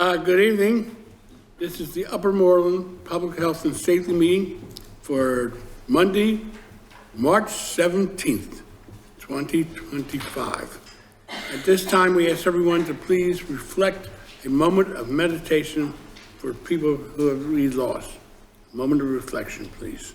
Good evening. This is the Upper Moreland Public Health and Safety meeting for Monday, March 17th, 2025. At this time, we ask everyone to please reflect a moment of meditation for people who have really lost. A moment of reflection, please.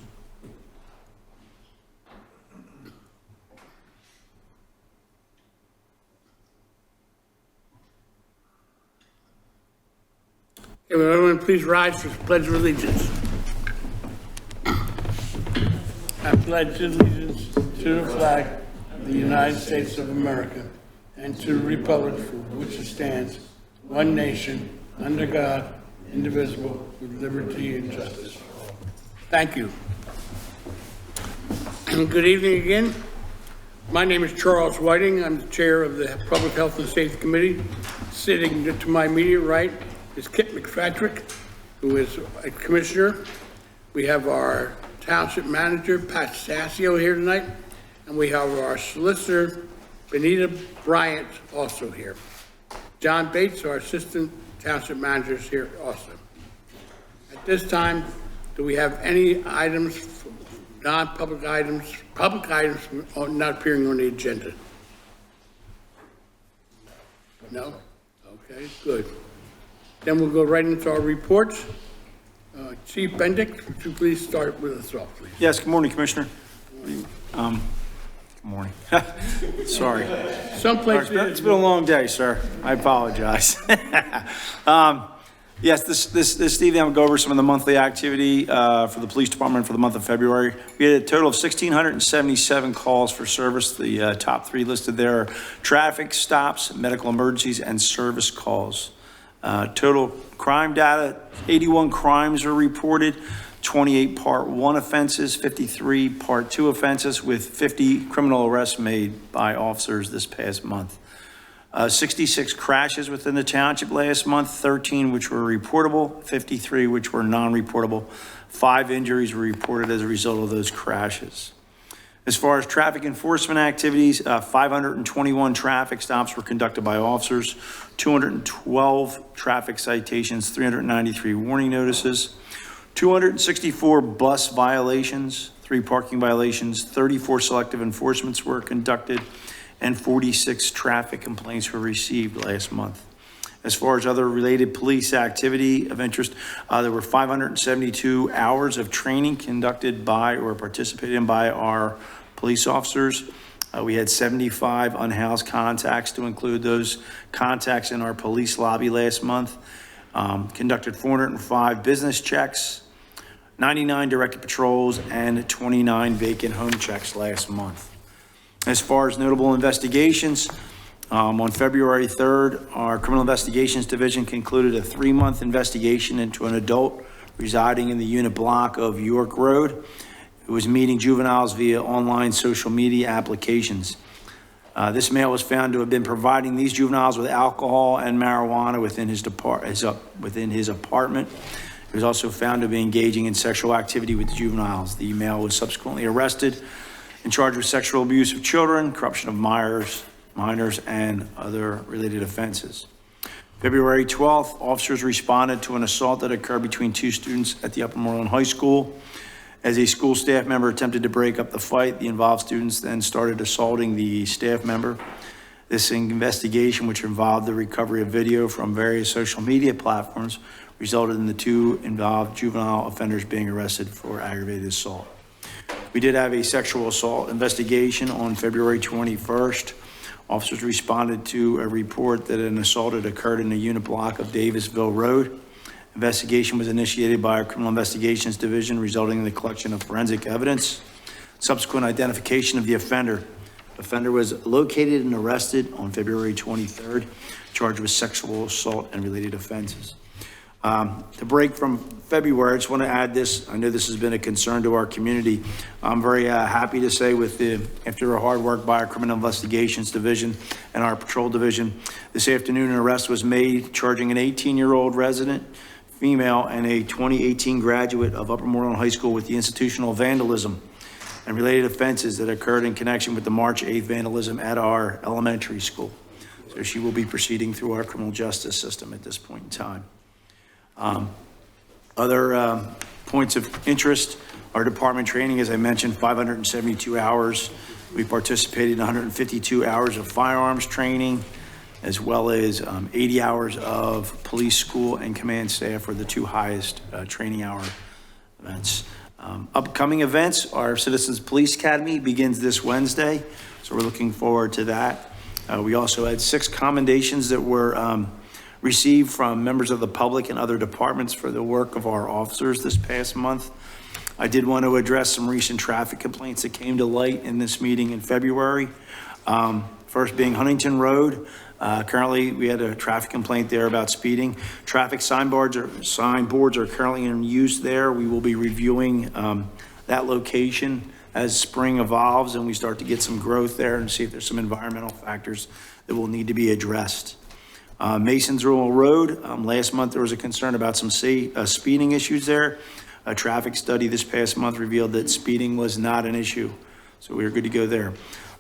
Okay, will everyone please rise for the Pledge of Allegiance. I pledge allegiance to the flag of the United States of America and to the republic for which it stands, one nation, under God, indivisible, with liberty and justice. Thank you. Good evening again. My name is Charles Whiting. I'm the chair of the Public Health and Safety Committee. Sitting to my immediate right is Kit McFatrick, who is a commissioner. We have our township manager, Pat Stasio, here tonight, and we have our solicitor, Benita Bryant, also here. John Bates, our assistant township manager, is here also. At this time, do we have any items, non-public items, public items not appearing on the agenda? No? Okay, good. Then we'll go right into our reports. Chief Bendick, would you please start with us off, please? Yes, good morning, Commissioner. Good morning. Sorry. It's been a long day, sir. I apologize. Yes, this evening I'm going to go over some of the monthly activity for the police department for the month of February. We had a total of 1,677 calls for service. The top three listed there are traffic stops, medical emergencies, and service calls. Total crime data, 81 crimes were reported, 28 Part 1 offenses, 53 Part 2 offenses, with 50 criminal arrests made by officers this past month. 66 crashes within the township last month, 13 which were reportable, 53 which were non-reportable. 5 injuries were reported as a result of those crashes. As far as traffic enforcement activities, 521 traffic stops were conducted by officers, 212 traffic citations, 393 warning notices, 264 bus violations, 3 parking violations, 34 selective enforcements were conducted, and 46 traffic complaints were received last month. As far as other related police activity of interest, there were 572 hours of training conducted by or participated in by our police officers. We had 75 unhoused contacts to include those contacts in our police lobby last month. Conducted 405 business checks, 99 directed patrols, and 29 vacant home checks last month. As far as notable investigations, on February 3rd, our Criminal Investigations Division concluded a 3-month investigation into an adult residing in the unit block of York Road who was meeting juveniles via online social media applications. This male was found to have been providing these juveniles with alcohol and marijuana within his apartment. He was also found to be engaging in sexual activity with the juveniles. The male was subsequently arrested and charged with sexual abuse of children, corruption of minors, and other related offenses. February 12th, officers responded to an assault that occurred between 2 students at the Upper Moreland High School. As a school staff member attempted to break up the fight, the involved students then started assaulting the staff member. This investigation, which involved the recovery of video from various social media platforms, resulted in the 2 involved juvenile offenders being arrested for aggravated assault. We did have a sexual assault investigation on February 21st. Officers responded to a report that an assault had occurred in the unit block of Davisville Road. Investigation was initiated by our Criminal Investigations Division, resulting in the collection of forensic evidence. Subsequent identification of the offender. The offender was located and arrested on February 23rd, charged with sexual assault and related offenses. To break from February, I just want to add this. I know this has been a concern to our community. I'm very happy to say after a hard work by our Criminal Investigations Division and our Patrol Division, this afternoon an arrest was made charging an 18-year-old resident female and a 2018 graduate of Upper Moreland High School with the institutional vandalism and related offenses that occurred in connection with the March 8th vandalism at our elementary school. So she will be proceeding through our criminal justice system at this point in time. Other points of interest, our department training, as I mentioned, 572 hours. We participated in 152 hours of firearms training, as well as 80 hours of police school and command staff were the two highest training hour events. Upcoming events, our Citizens Police Academy begins this Wednesday, so we're looking forward to that. We also had 6 commendations that were received from members of the public and other departments for the work of our officers this past month. I did want to address some recent traffic complaints that came to light in this meeting in February. First being Huntington Road. Currently, we had a traffic complaint there about speeding. Traffic signboards are currently in use there. We will be reviewing that location as spring evolves and we start to get some growth there and see if there's some environmental factors that will need to be addressed. Masons Rural Road, last month there was a concern about some speeding issues there. A traffic study this past month revealed that speeding was not an issue, so we were good to go there.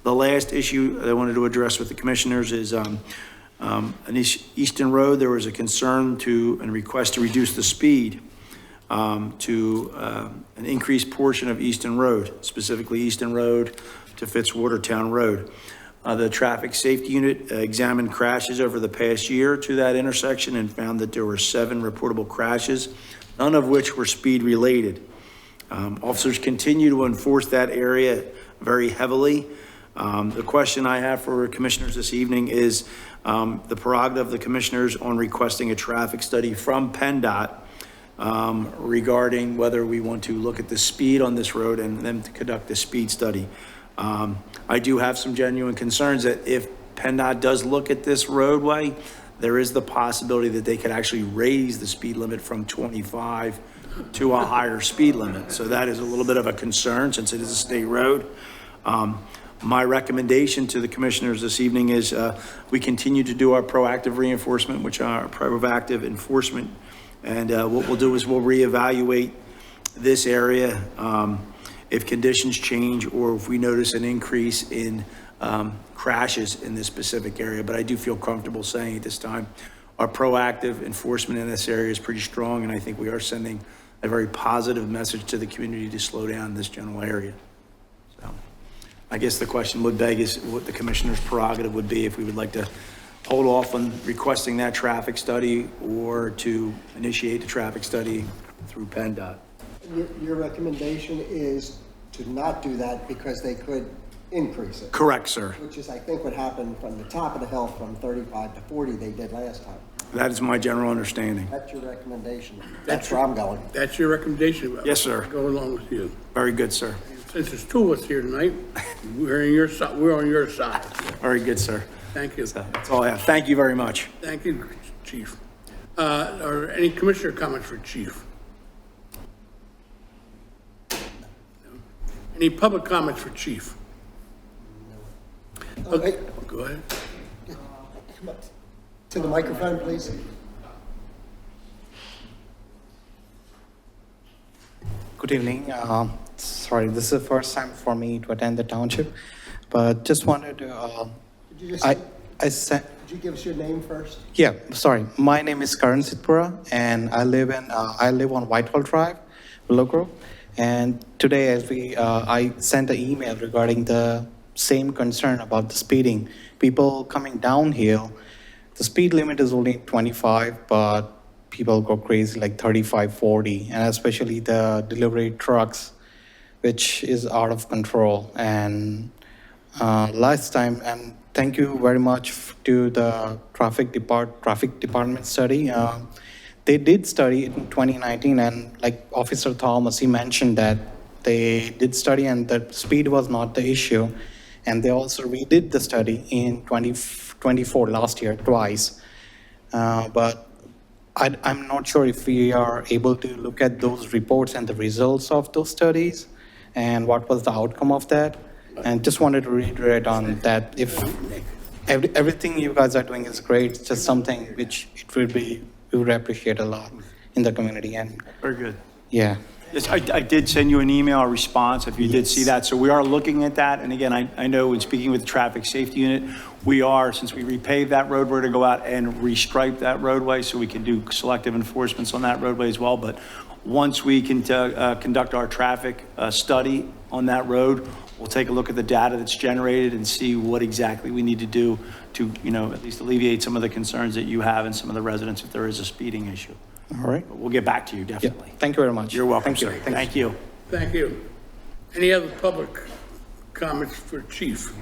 The last issue I wanted to address with the commissioners is on Easton Road, there was a concern and request to reduce the speed to an increased portion of Easton Road, specifically Easton Road to Fitzwatertown Road. The traffic safety unit examined crashes over the past year to that intersection and found that there were 7 reportable crashes, none of which were speed related. Officers continue to enforce that area very heavily. The question I have for commissioners this evening is the prerogative of the commissioners on requesting a traffic study from PennDOT regarding whether we want to look at the speed on this road and then to conduct a speed study. I do have some genuine concerns that if PennDOT does look at this roadway, there is the possibility that they could actually raise the speed limit from 25 to a higher speed limit. So that is a little bit of a concern since it is a state road. My recommendation to the commissioners this evening is we continue to do our proactive reinforcement, which are proactive enforcement. And what we'll do is we'll reevaluate this area if conditions change or if we notice an increase in crashes in this specific area. But I do feel comfortable saying at this time, our proactive enforcement in this area is pretty strong. And I think we are sending a very positive message to the community to slow down this general area. So I guess the question would beg is what the commissioner's prerogative would be if we would like to hold off on requesting that traffic study or to initiate the traffic study through PennDOT. Your recommendation is to not do that because they could increase it. Correct, sir. Which is, I think, what happened from the top of the hill from 35 to 40 they did last time. That is my general understanding. That's your recommendation. That's where I'm going. That's your recommendation? Yes, sir. Go along with you. Very good, sir. Since there's 2 of us here tonight, we're on your side. Very good, sir. Thank you. So that's all I have. Thank you very much. Thank you, Chief. Are any commissioner comments for Chief? Any public comments for Chief? Okay, go ahead. Come up to the microphone, please. Good evening. Sorry, this is the first time for me to attend the township, but just wanted to, Did you just Could you give us your name first? Yeah, sorry. My name is Karan Sitpura, and I live on Whitehall Drive, Willow Grove. And today, I sent an email regarding the same concern about the speeding. People coming downhill, the speed limit is only 25, but people go crazy like 35, 40, and especially the delivery trucks, which is out of control. And last time, and thank you very much to the traffic department study. They did study it in 2019, and like Officer Thomas, he mentioned that they did study and the speed was not the issue. And they also redid the study in 2024, last year, twice. But I'm not sure if we are able to look at those reports and the results of those studies and what was the outcome of that. And just wanted to reiterate on that. If everything you guys are doing is great, it's just something which we would appreciate a lot in the community. And Very good. yeah. Yes, I did send you an email response if you did see that. So we are looking at that. And again, I know when speaking with the traffic safety unit, We are, since we repaved that road, we're going to go out and restripe that roadway so we can do selective enforcements on that roadway as well. But once we can conduct our traffic study on that road, we'll take a look at the data that's generated and see what exactly we need to do to, at least alleviate some of the concerns that you have and some of the residents if there is a speeding issue. All right. But we'll get back to you, Yeah. definitely. Thank you very much. You're welcome, Thank you. sir. Thank you. Thank you. Any other public comments for Chief?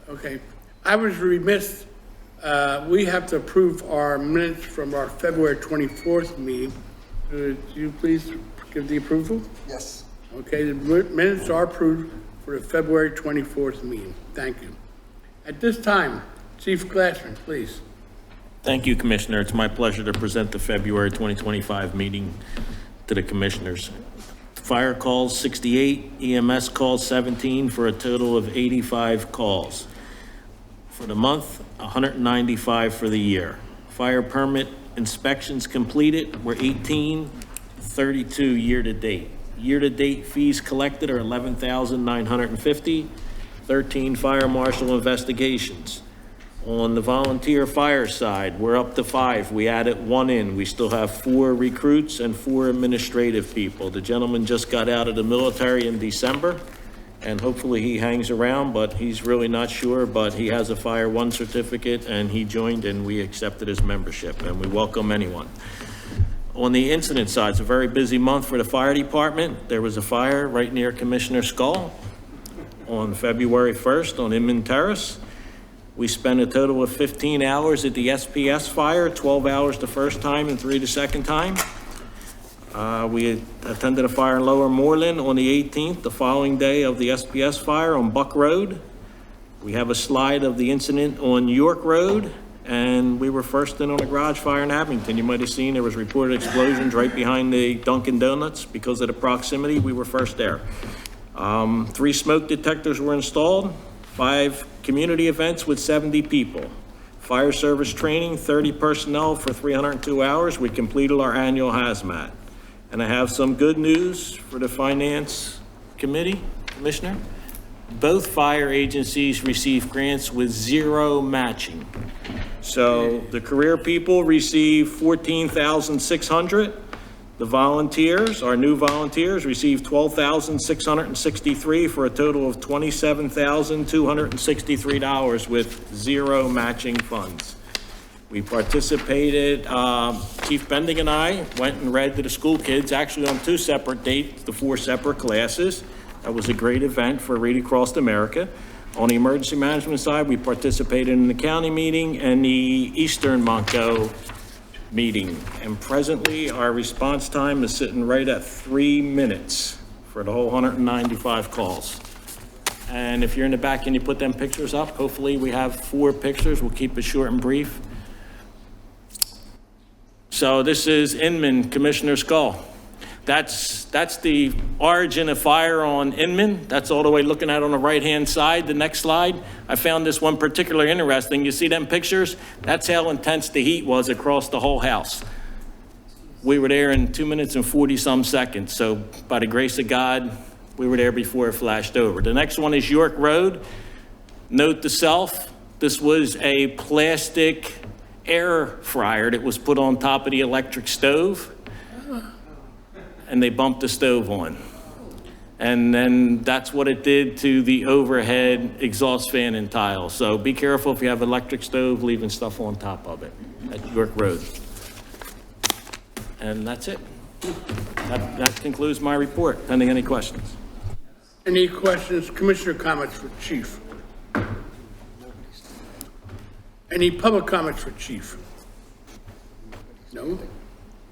Okay. I was remiss, we have to approve our minutes from our February 24th meeting. Would you please give the approval? Yes. Okay, the minutes are approved for the February 24th meeting. Thank you. At this time, Chief Glassman, please. Thank you, Commissioner. It's my pleasure to present the February 2025 meeting to the Commissioners. Fire calls 68, EMS calls 17, for a total of 85 calls. For the month, 195 for the year. Fire permit inspections completed were 18, 32 year-to-date. Year-to-date fees collected are $11,950, 13 fire marshal investigations. On the volunteer fire side, we're up to 5. We added 1 in. We still have 4 recruits and 4 administrative people. The gentleman just got out of the military in December, and hopefully he hangs around, but he's really not sure. But he has a Fire 1 certificate, and he joined, and we accepted his membership, and we welcome anyone. On the incident side, it's a very busy month for the fire department. There was a fire right near Commissioner Skull on February 1st on Inman Terrace. We spent a total of 15 hours at the SPS fire, 12 hours the first time and 3 the second time. We attended a fire in Lower Moreland on the 18th, the following day of the SPS fire on Buck Road. We have a slide of the incident on York Road, and we were first in on a garage fire in Abington. You might have seen there was reported explosions right behind the Dunkin' Donuts. Because of the proximity, we were first there. 3 smoke detectors were installed, 5 community events with 70 people. Fire service training, 30 personnel for 302 hours. We completed our annual hazmat. And I have some good news for the Finance Committee, Commissioner. Both fire agencies received grants with 0 matching. So the career people received $14,600. The volunteers, our new volunteers, received $12,663 for a total of $27,263 with 0 matching funds. We participated, Chief Bending and I went and read to the school kids, actually on 2 separate dates, the 4 separate classes. That was a great event for Read Across America. On the emergency management side, we participated in the county meeting and the Eastern Monco meeting. And presently, our response time is sitting right at 3 minutes for the whole 195 calls. And if you're in the back, can you put them pictures up? Hopefully, we have 4 pictures. We'll keep it short and brief. So this is Inman, Commissioner Skull. That's the origin of fire on Inman. That's all the way looking at on the right-hand side. The next slide, I found this one particularly interesting. You see them pictures? That's how intense the heat was across the whole house. We were there in 2 minutes and 40-some seconds. So by the grace of God, we were there before it flashed over. The next one is York Road. Note to self, this was a plastic air fryer that was put on top of the electric stove, and they bumped the stove on. And then that's what it did to the overhead exhaust fan and tile. So be careful if you have an electric stove leaving stuff on top of it at York Road. And that's it. That concludes my report. Pending any questions. Any questions, Commissioner comments for Chief? Any public comments for Chief? No?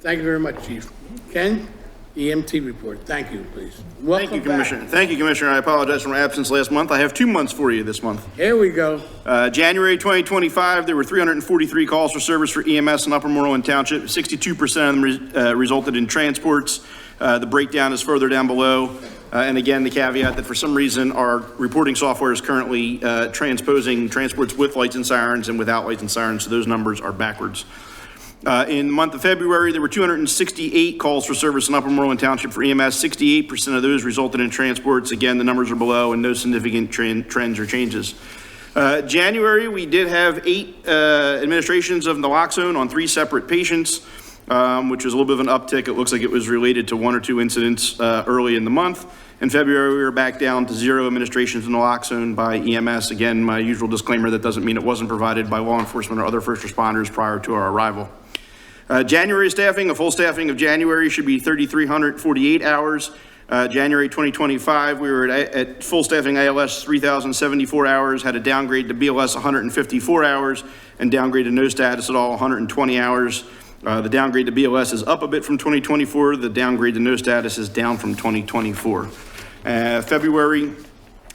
Thank you very much, Chief. Ken, EMT report. Thank you, please. Welcome Thank you, back. Commissioner. Thank you, Commissioner. I apologize for my absence last month. I have 2 months for you this month. Here we go. January 2025, there were 343 calls for service for EMS in Upper Moreland Township. 62% of them resulted in transports. The breakdown is further down below. And again, the caveat that for some reason our reporting software is currently transposing transports with lights and sirens and without lights and sirens, so those numbers are backwards. In the month of February, there were 268 calls for service in Upper Moreland Township for EMS. 68% of those resulted in transports. Again, the numbers are below and no significant trends or changes. January, we did have 8 administrations of naloxone on 3 separate patients, which was a little bit of an uptick. It looks like it was related to 1 or 2 incidents early in the month. In February, we were back down to 0 administrations of naloxone by EMS. Again, my usual disclaimer, that doesn't mean it wasn't provided by law enforcement or other first responders prior to our arrival. January staffing, a full staffing of January should be 3,348 hours. January 2025, we were at full staffing ALS 3,074 hours, had a downgrade to BLS 154 hours, and downgrade to no status at all 120 hours. The downgrade to BLS is up a bit from 2024. The downgrade to no status is down from 2024. February,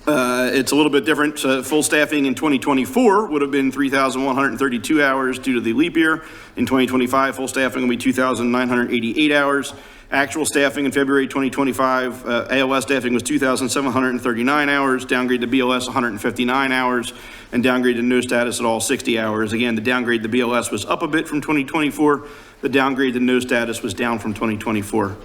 it's a little bit different. Full staffing in 2024 would have been 3,132 hours due to the leap year. In 2025, full staffing will be 2,988 hours. Actual staffing in February 2025, ALS staffing was 2,739 hours, downgrade to BLS 159 hours, and downgrade to no status at all 60 hours. Again, the downgrade to BLS was up a bit from 2024. The downgrade to no status was down from 2024.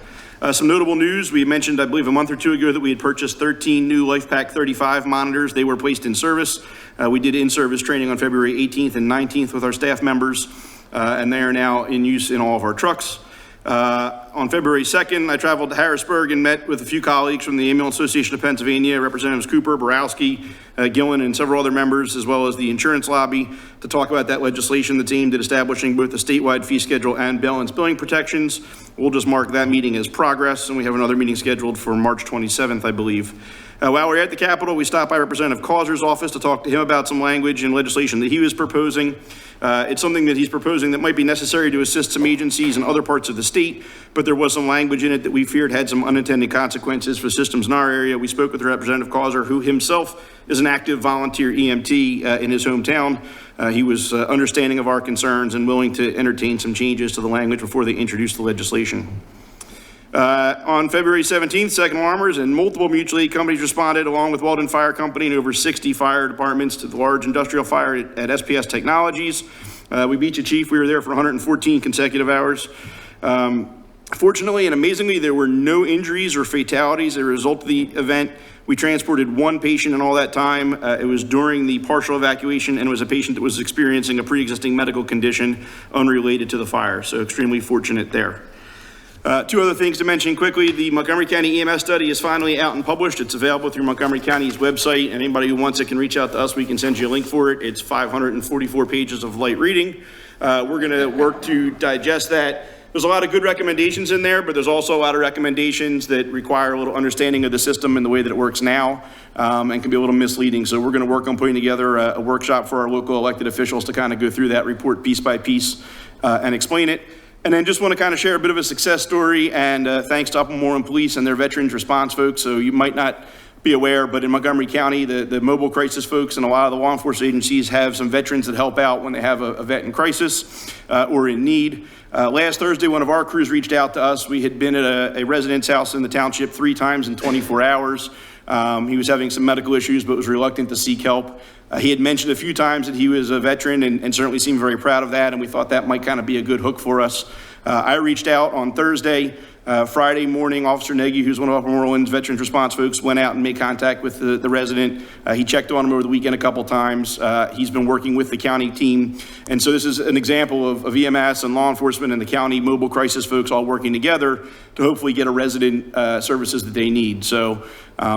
Some notable news, we mentioned, I believe, a month or 2 ago that we had purchased 13 new LifePak 35 monitors. They were placed in service. We did in-service training on February 18th and 19th with our staff members, and they are now in use in all of our trucks. On February 2nd, I traveled to Harrisburg and met with a few colleagues from the Ambulance Association of Pennsylvania, Representatives Cooper, Borowski, Gillen, and several other members, as well as the insurance lobby, to talk about that legislation that's aimed at establishing both the statewide fee schedule and balance billing protections. We'll just mark that meeting as progress, and we have another meeting scheduled for March 27th, I believe. While we're at the Capitol, we stopped by Representative Causer's office to talk to him about some language and legislation that he was proposing. It's something that he's proposing that might be necessary to assist some agencies in other parts of the state, but there was some language in it that we feared had some unintended consequences for systems in our area. We spoke with Representative Causer, who himself is an active volunteer EMT in his hometown. He was understanding of our concerns and willing to entertain some changes to the language before they introduced the legislation. On February 17th, Second Alarmers and multiple mutual aid companies responded, along with Weldon Fire Company and over 60 fire departments, to the large industrial fire at SPS Technologies. We beat you, Chief. We were there for 114 consecutive hours. Fortunately and amazingly, there were no injuries or fatalities as a result of the event. We transported 1 patient in all that time. It was during the partial evacuation, and it was a patient that was experiencing a pre-existing medical condition unrelated to the fire, so extremely fortunate there. 2 other things to mention quickly. The Montgomery County EMS study is finally out and published. It's available through Montgomery County's website, and anybody who wants it can reach out to us. We can send you a link for it. It's 544 pages of light reading. We're gonna work to digest that. There's a lot of good recommendations in there, but there's also a lot of recommendations that require a little understanding of the system and the way that it works now, and can be a little misleading. So we're gonna work on putting together a workshop for our local elected officials to kind of go through that report piece by piece and explain it. And then just want to kind of share a bit of a success story, and thanks to Upper Moreland Police and their veterans response folks. So you might not be aware, but in Montgomery County, the mobile crisis folks and a lot of the law enforcement agencies have some veterans that help out when they have a vet in crisis or in need. Last Thursday, one of our crews reached out to us. We had been at a resident's house in the township 3 times in 24 hours. He was having some medical issues, but was reluctant to seek help. He had mentioned a few times that he was a veteran and certainly seemed very proud of that, and we thought that might kind of be a good hook for us. I reached out on Thursday. Friday morning, Officer Nagy, who's one of Upper Moreland's veterans response folks, went out and made contact with the resident. He checked on him over the weekend a couple times. He's been working with the county team. And so this is an example of EMS and law enforcement and the county mobile crisis folks all working together to hopefully get a resident services that they need. So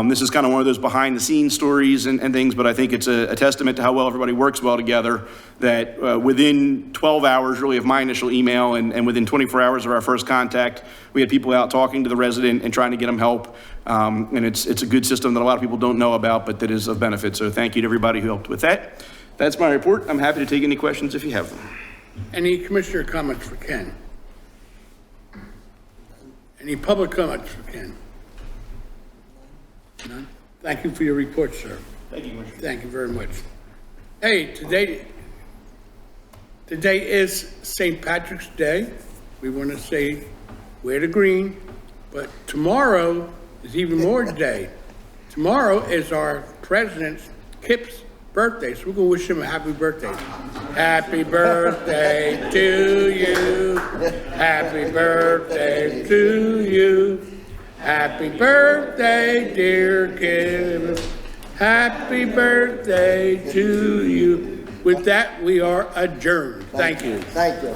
this is kind of one of those behind the scenes stories and things, but I think it's a testament to how well everybody works well together, that within 12 hours really of my initial email and within 24 hours of our first contact, we had people out talking to the resident and trying to get them help. And it's a good system that a lot of people don't know about, but that is of benefit. So thank you to everybody who helped with that. That's my report. I'm happy to take any questions if you have them. Any commissioner comments for Ken? Any public comments for Ken? None? Thank you for your report, sir. Thank you, Commissioner. Thank you very much. Hey, today is St. Patrick's Day. We want to say wear the green, but tomorrow is even more day. Tomorrow is our president, Kip's birthday, so we're going to wish him a happy birthday. Happy birthday to you. Happy birthday to you. Happy birthday, dear Kip. Happy birthday to you. With that, we are adjourned. Thank you. Thank you.